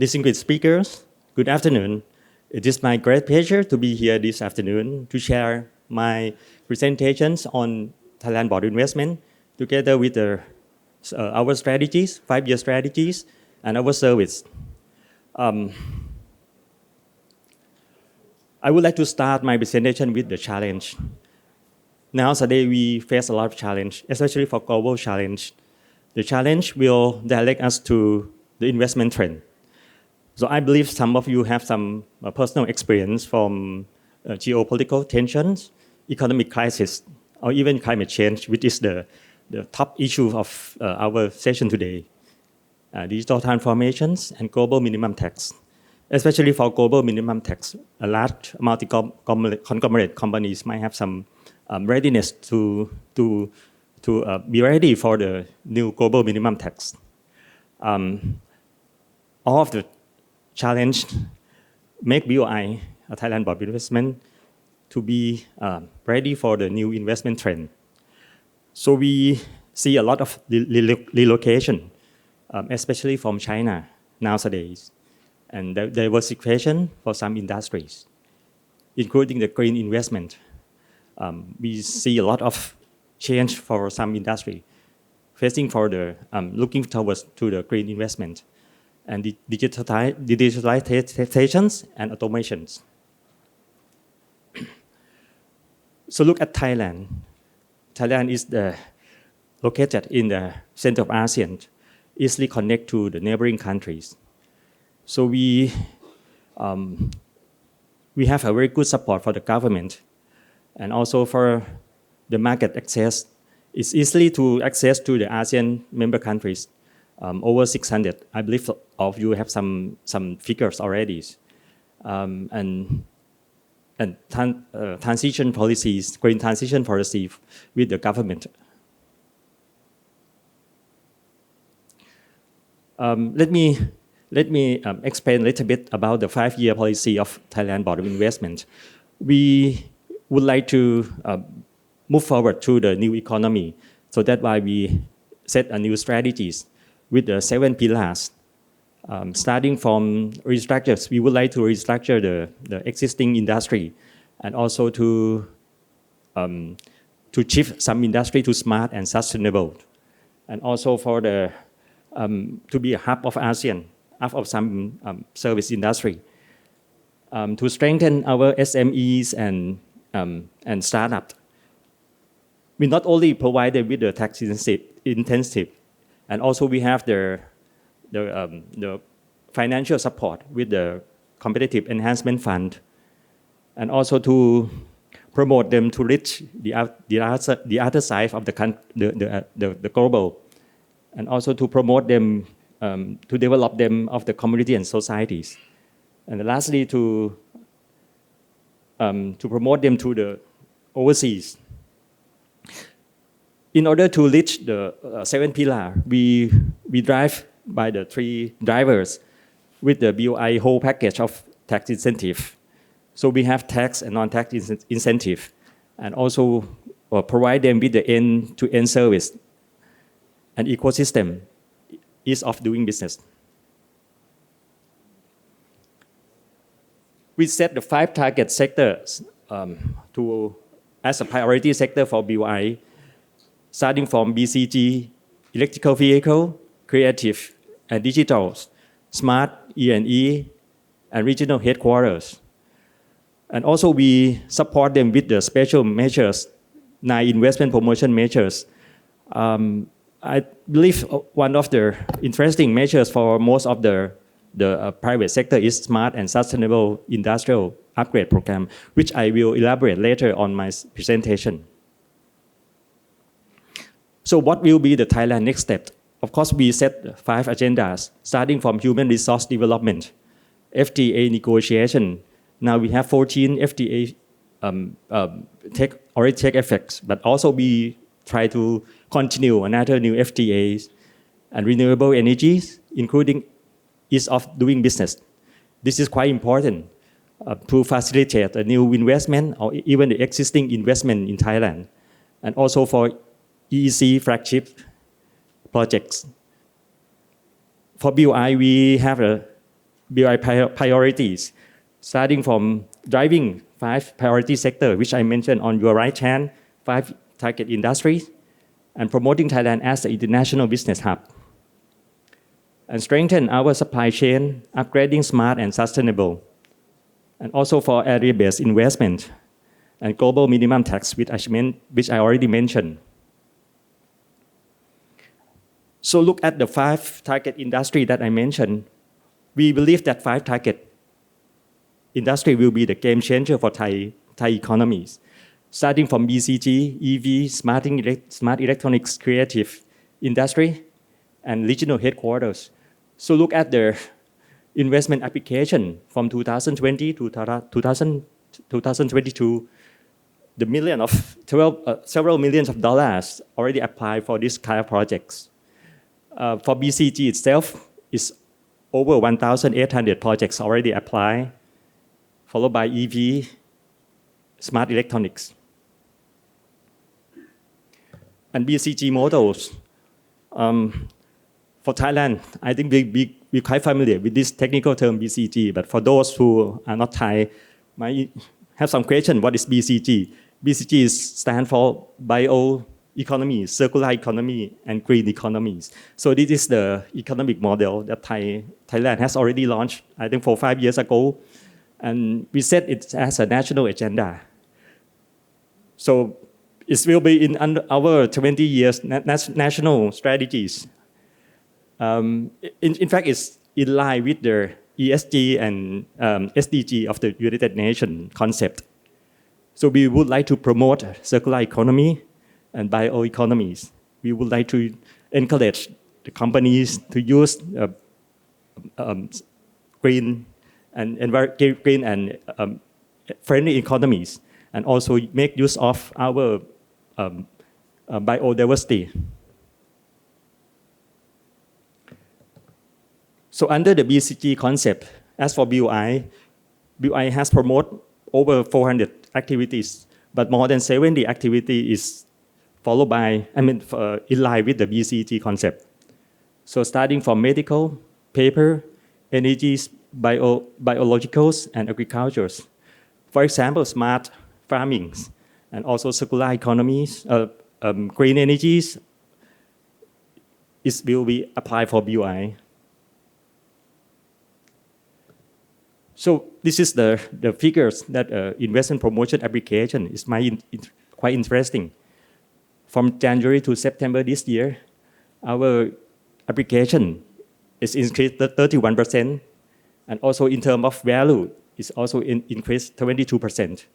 Distinguished speakers, good afternoon. It is my great pleasure to be here this afternoon to share my presentations on Thailand Board Investment together with our strategies, 5-year strategies, and our service. I would like to start my presentation with the challenge. Nowadays, we face a lot of challenge, especially for global challenge. The challenge will direct us to the investment trend. So I believe some of you have some personal experience from geopolitical tensions, economic crisis, or even climate change, which is the top issue of our session today. Digital transformations and global minimum tax. Especially for global minimum tax, a large multi-conglomerate companies might have some readiness to be ready for the new global minimum tax. All of the challenge make BOI, a Thailand Board of Investment, to be ready for the new investment trend. So we see a lot of relocation, especially from China nowadays, and diversification for some industries, including the green investment. We see a lot of change for some industry, facing for the looking towards to the green investment and the digitalizations and automations. So look at Thailand. Thailand is located in the center of ASEAN, easily connect to the neighboring countries. So we have a very good support for the government and also for the market access. It's easily to access to the ASEAN member countries, over 600. I believe all of you have some figures already. And transition policies, green transition policy with the government. Let me explain a little bit about the 5-year policy of Thailand Board of Investment. We would like to move forward to the new economy. So that's why we set a new strategies with the 7 pillars. Starting from restructures, we would like to restructure the existing industry and also to shift some industry to smart and sustainable. And also for to be a hub of ASEAN, of some service industry, to strengthen our SMEs and startups. We not only provide them with the tax intensive, and also we have the financial support with the competitive enhancement fund, and also to promote them to reach the other side of the global, and also to promote them to develop them of the community and societies, and lastly to promote them to the overseas. In order to reach the 7 pillars, we drive by the 3 drivers with the BOI whole package of tax incentive. So we have tax and non-tax incentive, and also provide them with the end-to-end service and ecosystem ease of doing business. We set the 5 target sectors as a priority sector for BOI, starting from BCG, electrical vehicle, creative and digital, smart, E&E, and regional headquarters. And also we support them with the special measures, 9 investment promotion measures. I believe one of the interesting measures for most of the private sector is smart and sustainable industrial upgrade program, which I will elaborate later on my presentation. So what will be the Thailand next step? Of course, we set 5 agendas, starting from human resource development, FTA negotiation. Now we have 14 FTA already take effects, but also we try to continue another new FTAs and renewable energies, including ease of doing business. This is quite important to facilitate a new investment or even the existing investment in Thailand, and also for EEC flagship projects. For BOI, we have BOI priorities, starting from driving 5 priority sectors, which I mentioned on your right hand, 5 target industries, and promoting Thailand as an international business hub. And strengthen our supply chain, upgrading smart and sustainable. And also for area-based investment and global minimum tax, which I already mentioned. So look at the 5 target industry that I mentioned. We believe that 5 target industry will be the game changer for Thai economies, starting from BCG, EV, smart electronics, creative industry, and regional headquarters. So look at the investment application from 2020 to 2022. Several millions of dollars already applied for this kind of projects. For BCG itself, is over 1,800 projects already applied, followed by EV, smart electronics. And BCG models. For Thailand, I think we're quite familiar with this technical term BCG, but for those who are not Thai, might have some question, what is BCG? BCG stands for bioeconomy, circular economy, and green economies. So this is the economic model that Thailand has already launched, I think 4 or 5 years ago. And we set it as a national agenda. So it will be in our 20 years national strategies. In fact, it's in line with the ESG and SDG of the United Nations concept. So we would like to promote circular economy and bioeconomies. We would like to encourage the companies to use green and friendly economies, and also make use of our biodiversity. So under the BCG concept, as for BOI has promoted over 400 activities, but more than 70 activity is followed by, in line with the BCG concept. So starting from medical, paper, energies, biologicals, and agricultures. For example, smart farming, and also circular economies, green energies, will be applied for BOI. So this is the figures that investment promotion application is quite interesting. From January to September this year, our application is increased 31%, and also in terms of value, is also increased 22%.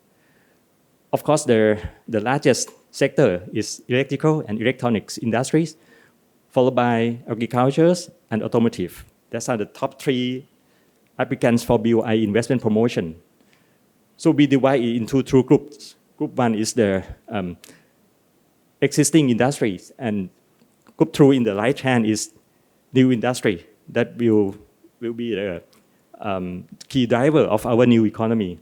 Of course, the largest sector is electrical and electronics industries, followed by agriculture and automotive. Those are the top 3 applicants for BOI investment promotion. So we divide it into 2 groups. Group 1 is the existing industries, and group 2 in the right hand is new industry that will be the key driver of our new economy.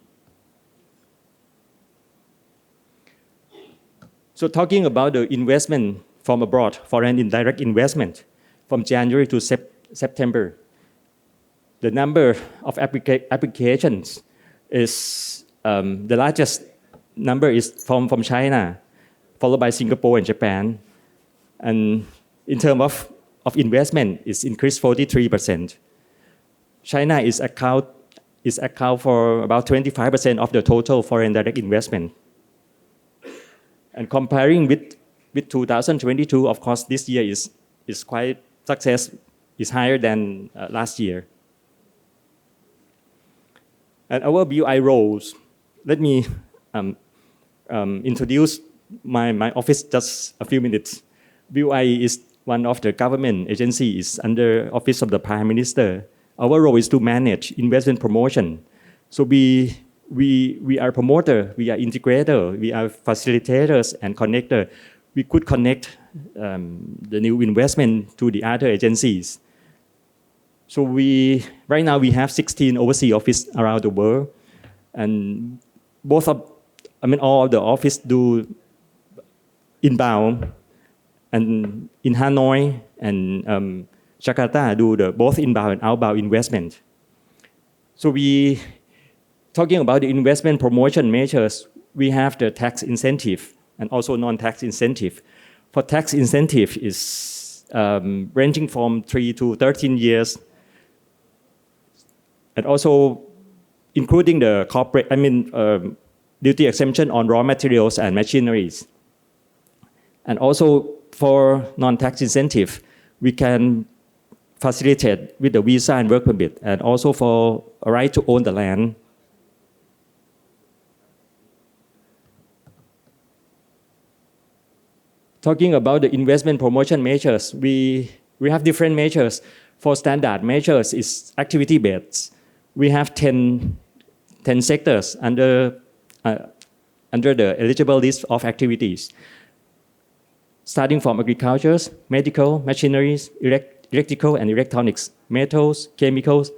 So talking about the investment from abroad, foreign indirect investment, from January to September, the number of applications is the largest number is from China, followed by Singapore and Japan. And in terms of investment, it's increased 43%. China is account for about 25% of the total foreign direct investment. And comparing with 2022, of course, this year is quite success, is higher than last year. And our BOI roles, let me introduce my office just a few minutes. BOI is one of the government agencies under Office of the Prime Minister. Our role is to manage investment promotion. So we are promoter, we are integrator, we are facilitators and connector. We could connect the new investment to the other agencies. So right now we have 16 overseas offices around the world, and all of the office do inbound, and in Hanoi and Jakarta do both inbound and outbound investment. So we, talking about the investment promotion measures, we have the tax incentive and also non-tax incentive. For tax incentive is ranging from 3 to 13 years, and also including the corporate, duty exemption on raw materials and machineries. And also for non-tax incentive, we can facilitate with the visa and work permit, and also for a right to own the land. Talking about the investment promotion measures, we have different measures. For standard measures is activity based. We have 10 sectors under the eligible list of activities, starting from agriculture, medical, machineries, electrical and electronics, metals, chemicals,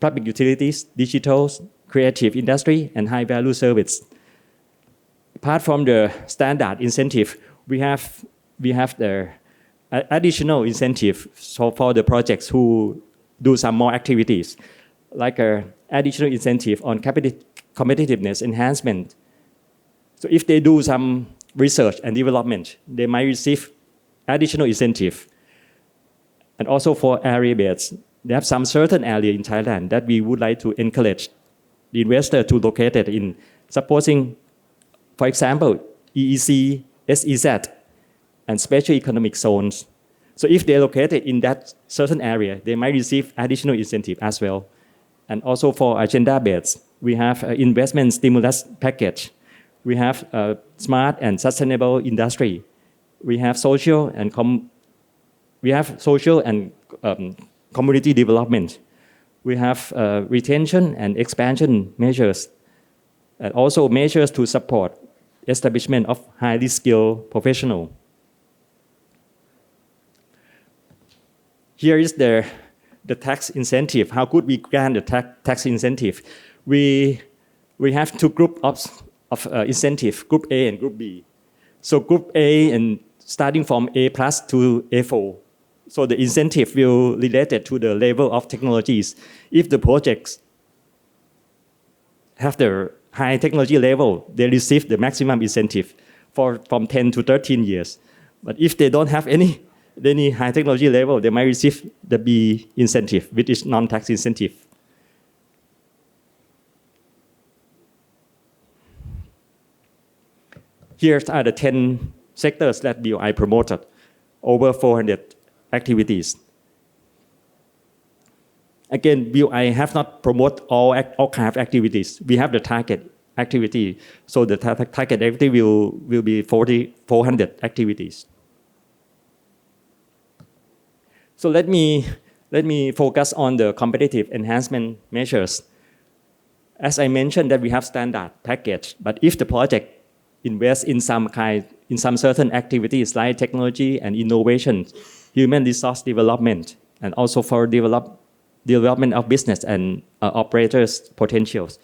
public utilities, digitals, creative industry, and high-value service. Apart from the standard incentive, we have the additional incentive for the projects who do some more activities, like additional incentive on competitiveness enhancement. So if they do some research and development, they might receive additional incentive. And also for area-based, they have some certain area in Thailand that we would like to encourage the investor to locate it in. Supposing, for example, EEC, SEZ, and special economic zones. So if they're located in that certain area, they might receive additional incentive as well. And also for agenda-based, we have an investment stimulus package. We have a smart and sustainable industry. We have social and community development. We have retention and expansion measures, and also measures to support establishment of highly skilled professionals. Here is the tax incentive. How could we grant the tax incentive? We have two groups of incentive, Group A and Group B. So Group A, and starting from A plus to A4. So the incentive will related to the level of technologies. If the projects have the high technology level, they receive the maximum incentive from 10 to 13 years. But if they don't have any high technology level, they might receive the B incentive, which is non-tax incentive. Here are the 10 sectors that BOI promoted, over 400 activities. Again, BOI have not promoted all kind of activities. We have the target activity, so the target activity will be 400 activities. So let me focus on the competitive enhancement measures. As I mentioned that we have standard package, but if the project invests in some certain activities like technology and innovation, human resource development, and also for development of business and operators' potentials,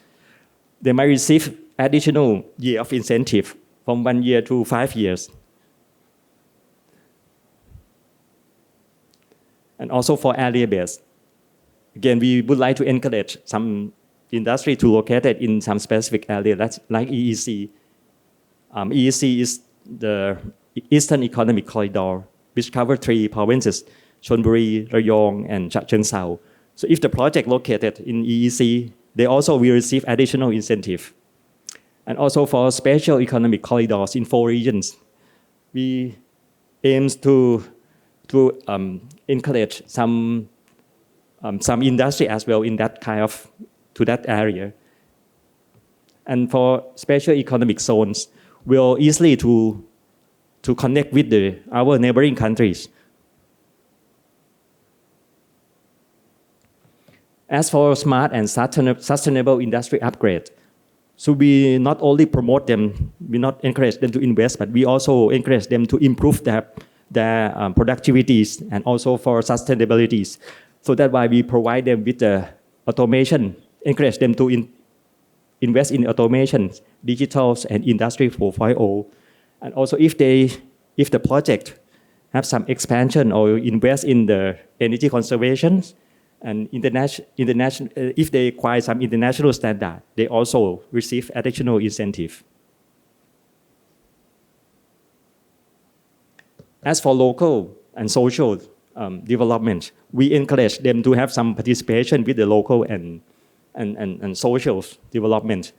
they might receive additional year of incentive from 1 year to 5 years. And also for area-based. Again, we would like to encourage some industry to locate it in some specific area, like EEC. EEC is the Eastern Economic Corridor, which covers 3 provinces, Chonburi, Rayong, and Chachoengsao. So if the project located in EEC, they also will receive additional incentive. And also for special economic corridors in 4 regions, we aim to encourage some industry as well in that to that area. And for special economic zones, we'll easily to connect with our neighboring countries. As for smart and sustainable industry upgrade, so we not only promote them, we not encourage them to invest, but we also encourage them to improve their productivities and also for sustainability. So that's why we provide them with the automation, encourage them to invest in automation, digitals, and Industry 4.0. And also if the project have some expansion or invest in the energy conservation And if they acquire some international standard, they also receive additional incentive. As for local and social development, we encourage them to have some participation with the local and social development.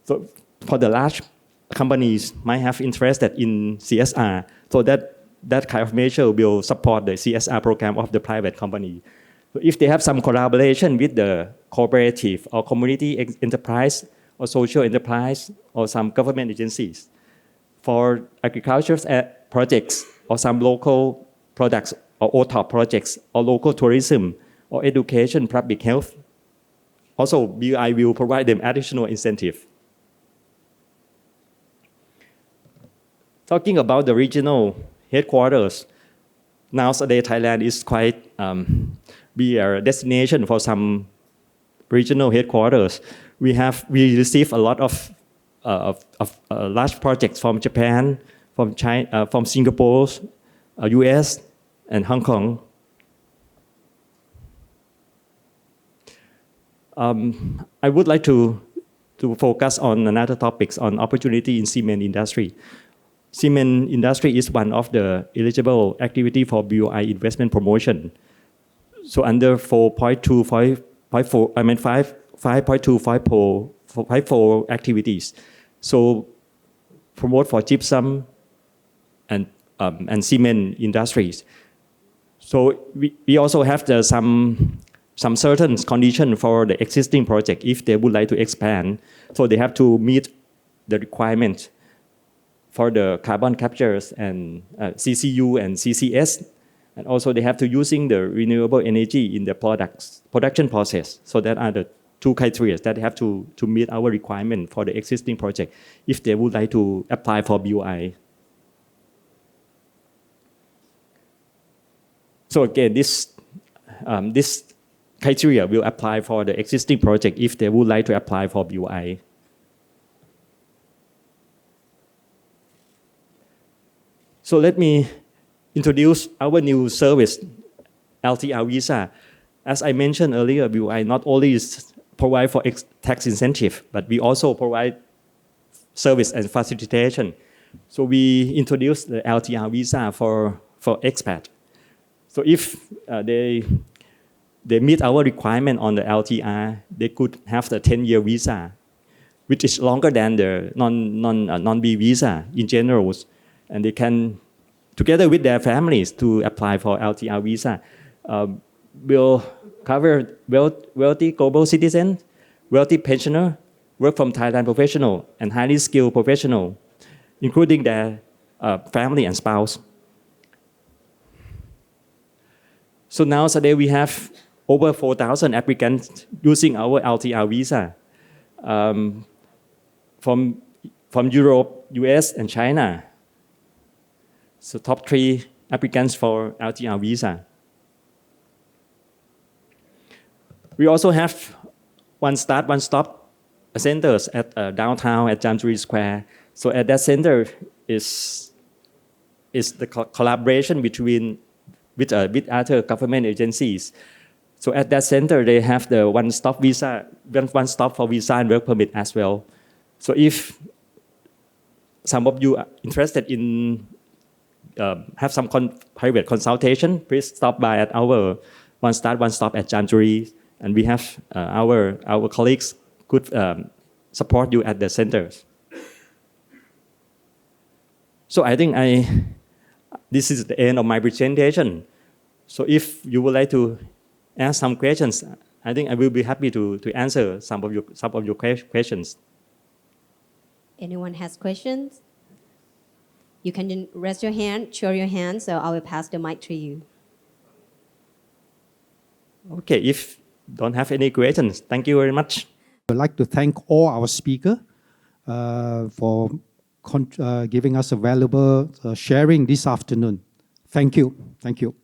So for the large companies might have interested in CSR, so that kind of measure will support the CSR program of the private company. So if they have some collaboration with the cooperative or community enterprise or social enterprise or some government agencies for agriculture projects or some local products or OTOP projects or local tourism or education, public health, also BOI will provide them additional incentive. Talking about the regional headquarters, nowadays Thailand is quite be a destination for some regional headquarters. We receive a lot of large projects from Japan, from China, from Singapore, US, and Hong Kong. I would like to focus on another topics on opportunity in cement industry. Cement industry is one of the eligible activity for BOI investment promotion. So under 5.254 activities. So promote for gypsum and cement industries. So we also have some certain condition for the existing project if they would like to expand. So they have to meet the requirement for the carbon captures and CCU and CCS. And also they have to using the renewable energy in the production process. So that are the two criteria that they have to meet our requirement for the existing project if they would like to apply for BOI. So again, this criteria will apply for the existing project if they would like to apply for BOI. So let me introduce our new service, LTR visa. As I mentioned earlier, BOI not only provide for tax incentive, but we also provide service and facilitation. So we introduced the LTR visa for expat. So if they meet our requirement on the LTR, they could have the 10-year visa, which is longer than the non-B visa in general. And they can, together with their families, to apply for LTR visa. Will cover wealthy global citizens, wealthy pensioner, work from Thailand professional, and highly skilled professional, including their family and spouse. So now today we have over 4,000 applicants using our LTR visa from Europe, US, and China. So top 3 applicants for LTR visa. We also have one-stop centers at downtown at Jamjuri Square. So at that center is the collaboration with other government agencies. So at that center they have the one-stop for visa and work permit as well. So if some of you are interested in have some private consultation, please stop by at our one-stop at Jamjuri, and we have our colleagues could support you at the centers. So I think this is the end of my presentation. So if you would like to ask some questions, I think I will be happy to answer some of your questions. Anyone has questions? You can raise your hand, show your hand, so I will pass the mic to you. Okay, if don't have any questions, thank you very much. I'd like to thank all our speakers for giving us a valuable sharing this afternoon. Thank you. Thank you.